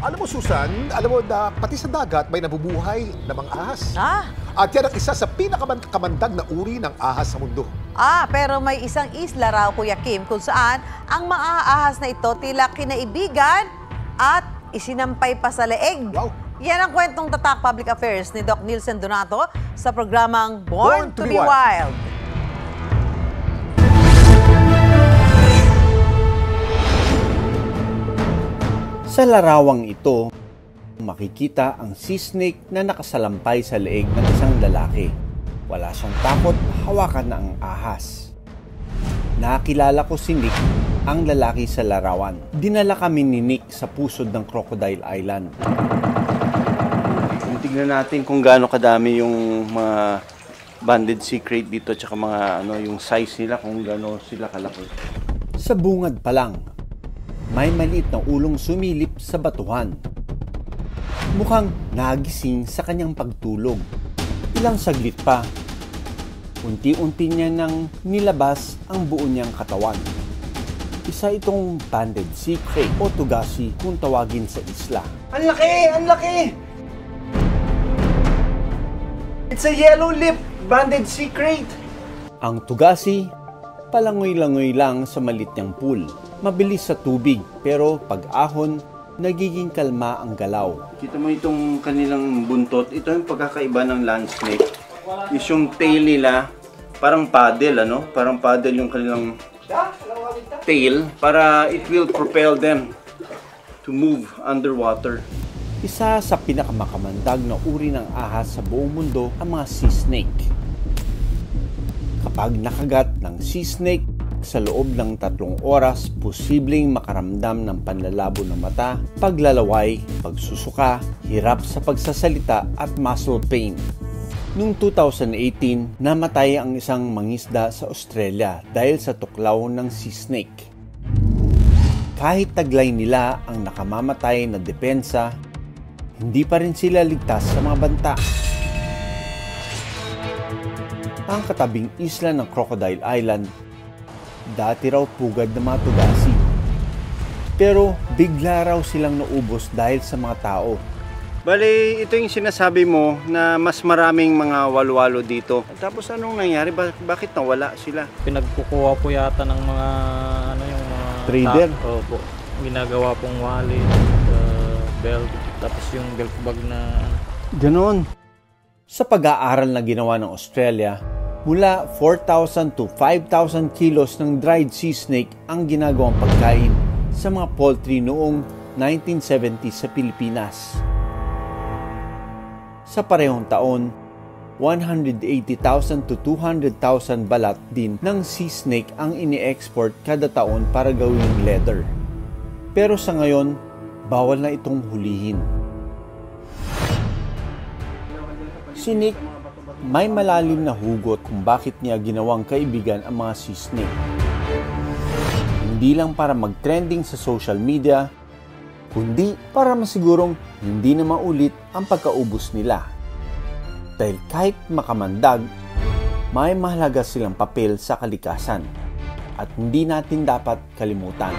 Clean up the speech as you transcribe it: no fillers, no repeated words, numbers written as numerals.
Alam mo, Susan, alam mo na pati sa dagat may nabubuhay na mga ahas. At yan ang isa sa pinakakamandag na uri ng ahas sa mundo. Pero may isang isla raw, Kuya Kim, kung saan ang mga ahas na ito tila kinaibigan at isinampay pa sa leeg. Wow. Yan ang kwentong Tatak Public Affairs ni Doc Nilsen Donato sa programang Born to be Wild. Sa larawang ito, makikita ang sea snake na nakasalampay sa leeg ng isang lalaki. Wala siyang takot, hawakan na ang ahas. Nakilala ko si Nick, ang lalaki sa larawan. Dinala kami ni Nick sa pusod ng Crocodile Island. Tingnan natin kung gaano kadami yung mga banded sea crate dito, tsaka mga yung size nila, kung gaano sila kalaki. Sa bungad pa lang, may maliit na ulong sumilip sa batuhan. Mukhang nagising sa kanyang pagtulog. Ilang saglit pa, unti-unti niya nang nilabas ang buo niyang katawan. Isa itong banded sea crate o tugasi kung tawagin sa isla. Ang laki! Ang laki! It's a yellow lip banded sea crate! Ang tugasi, palangoy-langoy lang sa malit niyang pool. Mabilis sa tubig, pero pag-ahon, nagiging kalma ang galaw. Kita mo itong kanilang buntot. Ito yung pagkakaiba ng land snake. Is yung tail nila, parang paddle, Parang paddle yung kanilang tail para it will propel them to move underwater. Isa sa pinakamakamandag na uri ng ahas sa buong mundo ang mga sea snake. Kapag nakagat ng sea snake, sa loob ng 3 oras, posibleng makaramdam ng panlalabo ng mata, paglalaway, pagsusuka, hirap sa pagsasalita at muscle pain. Noong 2018, namatay ang isang mangisda sa Australia dahil sa tuklaw ng sea snake. Kahit taglay nila ang nakamamatay na depensa, hindi pa rin sila ligtas sa mga banta. Ang katabing isla ng Crocodile Island, dati raw pugad ng mga tugasi. Pero bigla raw silang naubos dahil sa mga tao. Bale, ito yung sinasabi mo na mas maraming mga walwalo dito. Tapos anong nangyari? Bakit nawala sila? Pinagkukuha po yata ng mga yung mga trader? Opo. Ginagawa pong wallet, belt, tapos yung belt bag na Ganon. Sa pag-aaral na ginawa ng Australia, mula 4,000 to 5,000 kilos ng dried sea snake ang ginagawang pagkain sa mga poultry noong 1970 sa Pilipinas. Sa parehong taon, 180,000 to 200,000 balat din ng sea snake ang ini-export kada taon para gawing leather. Pero sa ngayon, bawal na itong hulihin. Si Nick, may malalim na hugot kung bakit niya ginawang kaibigan ang mga sea snake. Hindi lang para mag-trending sa social media, kundi para masigurong hindi na maulit ang pagkaubos nila. Dahil kahit makamandag, may mahalaga silang papel sa kalikasan at hindi natin dapat kalimutan.